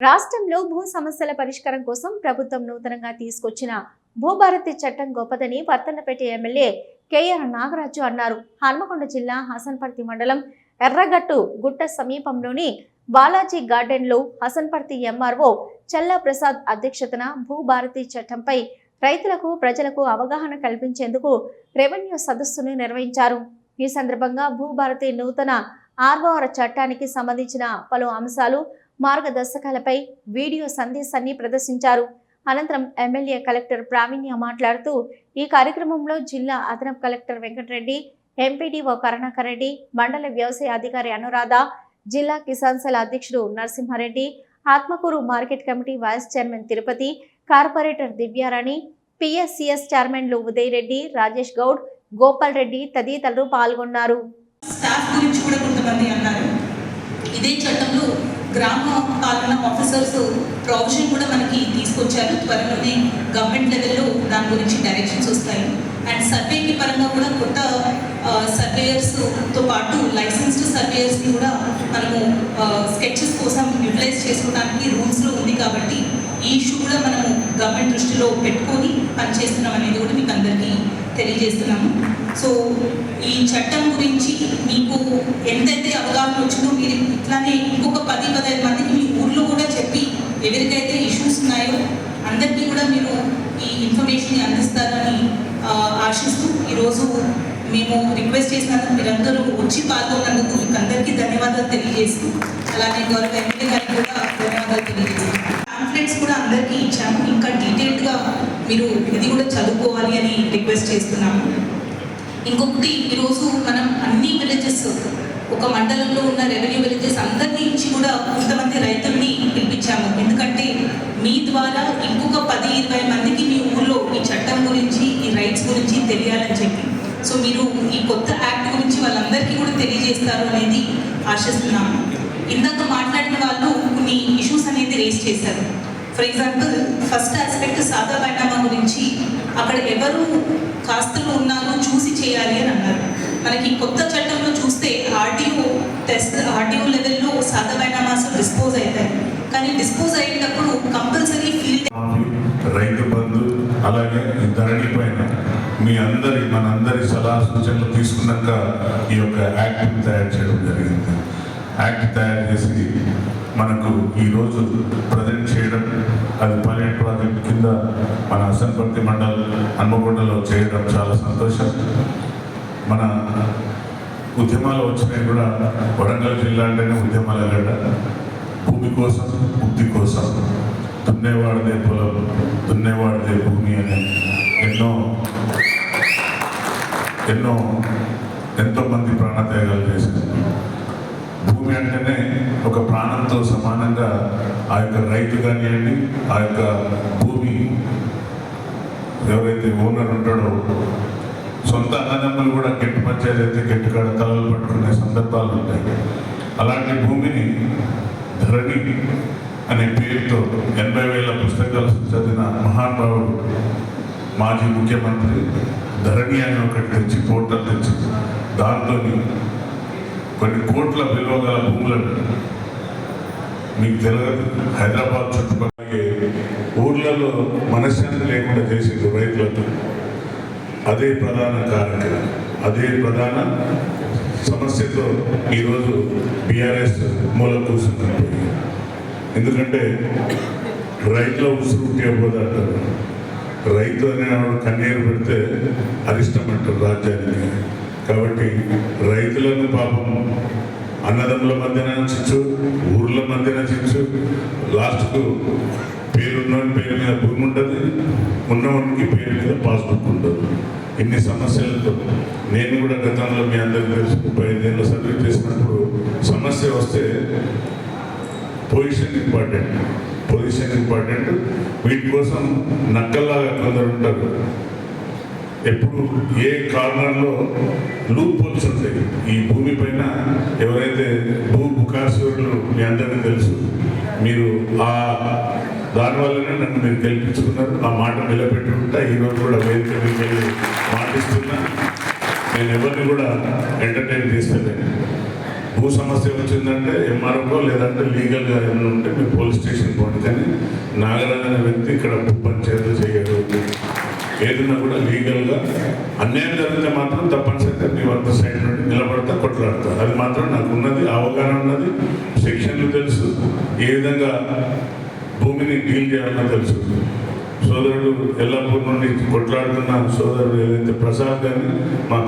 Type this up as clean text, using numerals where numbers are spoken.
రాష్ట్రంలో భూ సమస్యల పరిష్కారం కోసం ప్రభుత్వం నూతనంగా తీసుకొచ్చిన భూభారతి చట్టం గొప్పదని వర్తన్నపేట ఎమ్మెల్యే కేఆర్ నాగరాజు అన్నారు. హన్మకొండ జిల్లా హసన్పర్తి మండలం ఎర్రగట్టు గుట్ట సమీపంలోని బాలాజీ గార్డెన్లో హసన్పర్తి ఎంఆర్ఓ చల్లా ప్రసాద్ అధ్యక్షతన భూభారతి చట్టంపై రైతులకు ప్రజలకు అవగాహన కల్పించేందుకు రెవెన్యూ సదస్సును నిర్వహించారు. ఈ సందర్భంగా భూభారతి నూతన ఆర్ఓఆర్ చట్టానికి సంబంధించిన పలు అంశాలు మార్గదర్శకాలపై వీడియో సందేశాన్ని ప్రదర్శించారు. అనంతరం ఎమ్మెల్యే కలెక్టర్ ప్రావీణ్య మాట్లాడుతూ ఈ కార్యక్రమంలో జిల్లా అదనపు కలెక్టర్ వెంకటరెడ్డి, ఎంపీడీఓ కరుణాకర్ రెడ్డి, మండల వ్యవసాయ అధికారి అనురాధ, జిల్లా కిసాన్ సెల్ అధ్యక్షుడు Narasimhareddy, Atmakur market committee vice chairman Tirupati, corporator Divyarani, PSCS చైర్మన్లు ఉదయ్ రెడ్డి, రాజేష్ గౌడ్, గోపాల్ రెడ్డి తదితరులు పాల్గొన్నారు. స్టాఫ్ గురించి కూడా కొంతమంది అన్నారు. ఇదే చట్టంలో గ్రామ పాలన ఆఫీసర్స్ ప్రొవిజన్ కూడా మనకి తీసుకొచ్చారు. త్వరలోనే గవర్నమెంట్ లెవెల్లో దాని గురించి డైరెక్షన్స్ వస్తాయి. అండ్ సర్వేకి పరంగా కూడా కొత్త సర్వేయర్స్తో పాటు లైసెన్స్డ్ సర్వేయర్స్ని కూడా మనము స్కెచెస్ కోసం యూటిలైజ్ చేసుకోవడానికి రూల్స్లో ఉంది. కాబట్టి ఈ ఇష్యూ కూడా మనము గవర్నమెంట్ దృష్టిలో పెట్టుకొని పనిచేస్తున్నాం అనేది కూడా మీకు అందరికీ తెలియజేస్తున్నాము. సో ఈ చట్టం గురించి మీకు ఎంతైతే అవగాహన వచ్చిందో మీరు ఇట్లానే ఇంకొక 10-15 మందికి మీ ఊర్లో కూడా చెప్పి ఎవరికైతే ఇష్యూస్ ఉన్నాయో అందరికీ కూడా మీరు ఈ ఇన్ఫర్మేషన్ అందిస్తారని ఆశిస్తూ ఈరోజు మేము రిక్వెస్ట్ చేసినందుకు మీరందరూ వచ్చి పాల్గొన్నందుకు మీకు అందరికీ ధన్యవాదాలు తెలియజేస్తూ, అలాగే గౌరవ ఎమ్మెల్యే గారికి కూడా ధన్యవాదాలు తెలియజేస్తాం. పాంఫ్లెట్స్ కూడా అందరికీ ఇచ్చాము. ఇంకా డీటెయిల్డ్గా మీరు ఇది కూడా చదువుకోవాలి అని రిక్వెస్ట్ చేస్తున్నాము. ఇంకొకటి, ఈరోజు మనం అన్ని విలేజెస్, ఒక మండలంలో ఉన్న రెవెన్యూ విలేజెస్ అందరినీ ఇచ్చి కూడా కొంతమంది రైతుల్ని పిలిపించాము. ఎందుకంటే మీ ద్వారా ఇంకొక 10-20 మందికి మీ ఊళ్ళో ఈ చట్టం గురించి, ఈ రైట్స్ గురించి తెలియాలని చెప్పి, సో మీరు ఈ కొత్త యాక్ట్ గురించి వాళ్ళందరికీ కూడా తెలియజేస్తారు అనేది ఆశిస్తున్నాము. ఇందాక మాట్లాడిన వాళ్ళు కొన్ని ఇష్యూస్ అనేది రేస్ చేశారు. ఫర్ ఎగ్జాంపుల్, ఫస్ట్ ఆస్పెక్ట్ సాదా బైనామా గురించి, అక్కడ ఎవరు కాస్తులు ఉన్నారో చూసి చేయాలి అని అన్నారు. మనకి కొత్త చట్టంలో చూస్తే ఆర్డీఓ లెవెల్లో సాదా బైనామాస్ డిస్పోజ్ అవుతాయి. కానీ డిస్పోజ్ అయ్యేటప్పుడు కంపల్సరీ ఫీల్డ్ రైతు బంధు, అలాగే ధరణి పైన మనందరి సలహా సూచనలు తీసుకున్నాక ఈ యొక్క యాక్ట్ తయారు చేయడం జరిగింది. యాక్ట్ తయారు చేసి మనకు ఈరోజు ప్రజెంట్ చేయడం, అది పైలట్ ప్రాజెక్ట్ కింద మన హసన్పర్తి మండల్ హన్మకొండలో చేయడం చాలా సంతోషం. మన ఉద్యమాలు వచ్చినాయి కూడా, వరంగల్ జిల్లా అంటేనే ఉద్యమాల గడ్డ. భూమి కోసం, ముక్తి కోసం, దున్నేవాడిదే పొలం, దున్నేవాడిదే భూమి అని ఎంతోమంది ప్రాణత్యాగాలు చేశారు. భూమి అంటేనే ఒక ప్రాణంతో సమానంగా ఆ యొక్క రైతు కానివ్వండి, ఆ యొక్క భూమి ఎవరైతే ఓనర్ ఉంటాడో, సొంత అన్నదమ్ములు కూడా గట్టి పంచాయతీ అయితే గట్టి కాడ తలలు పట్టుకునే సందర్భాలు ఉంటాయి. అలాంటి భూమిని ధరణి అనే పేరుతో 80,000 పుస్తకాలు చదివిన మహానుభావుడు మాజీ ముఖ్యమంత్రి ధరణి అని ఒకటి తెచ్చి, పోర్టల్ తెచ్చి, దాంతో కొన్ని కోట్ల విలువ గల భూములను, మీకు తెలియదు, హైదరాబాద్ చుట్టుపక్కల ఊర్లలో మనశ్శాంతి లేకుండా చేసేది రైతులకు. అదే ప్రధాన కారణం, అదే ప్రధాన సమస్యతో ఈరోజు బీఆర్ఎస్ మూల కూర్చుంటుంది. ఎందుకంటే రైతుల ఉసురు ఇవ్వబోదంటారు. రైతు అనేవాడు కన్నీరు పెడితే అరిష్టం అంటారు రాజ్యానికి. కాబట్టి రైతులను పాపం అన్నదమ్ముల మధ్యన చిచ్చు, ఊర్ల మధ్యన చిచ్చు, లాస్ట్కు పేరున్నోని పేరు మీద భూమి ఉంటుంది, ఉన్నవానికి పేరు మీద పాస్బుక్ ఉంటుంది. ఇన్ని సమస్యలతో నేను కూడా గతంలో మీ అందరికీ తెలుసు 35 ఏళ్ళు సర్వీస్ చేసినప్పుడు సమస్య వస్తే పొజిషన్ ఇంపార్టెంట్. వీటి కోసం నక్కల్లాగా కొందరు ఉంటారు. ఎప్పుడు ఏ కార్నర్లో లూప్ హోల్స్ ఉంటాయి. ఈ భూమి పైన ఎవరైతే బుకాసురులు మీ అందరికీ తెలుసు, మీరు దానివల్లనే నన్ను మీరు గెలిపించుకున్నారు. ఆ మాట నిలబెట్టుకుంటా ఈరోజు కూడా వేదిక మీకు వెళ్ళి మాటిస్తున్నా. నేను ఎవరిని కూడా ఎంటర్టైన్ చేస్తలేను. భూ సమస్య వచ్చిందంటే ఎంఆర్ఓ లేదంటే లీగల్గా ఏమైనా ఉంటే మీరు పోలీస్ స్టేషన్ పోండి, కానీ నాగరాజు అనే వ్యక్తి ఇక్కడ భూ పంచాయతీ చేయడు. ఏదైనా కూడా లీగల్గా అన్యాయం జరిగితే మాత్రం తప్పనిసరిగా మీ వద్ద సైడ్ నుండి నిలబడతా కొట్లాడతా. అది మాత్రం నాకు ఉన్నది, అవగాహన ఉన్నది, సెక్షన్లు తెలుసు, ఏ విధంగా భూమిని డీల్ చేయాలో తెలుసు. సోదరుడు ఎల్లప్పటి నుండి కొట్లాడుతున్న సోదరుడు ఏదైతే ప్రసాద్ గారిని మా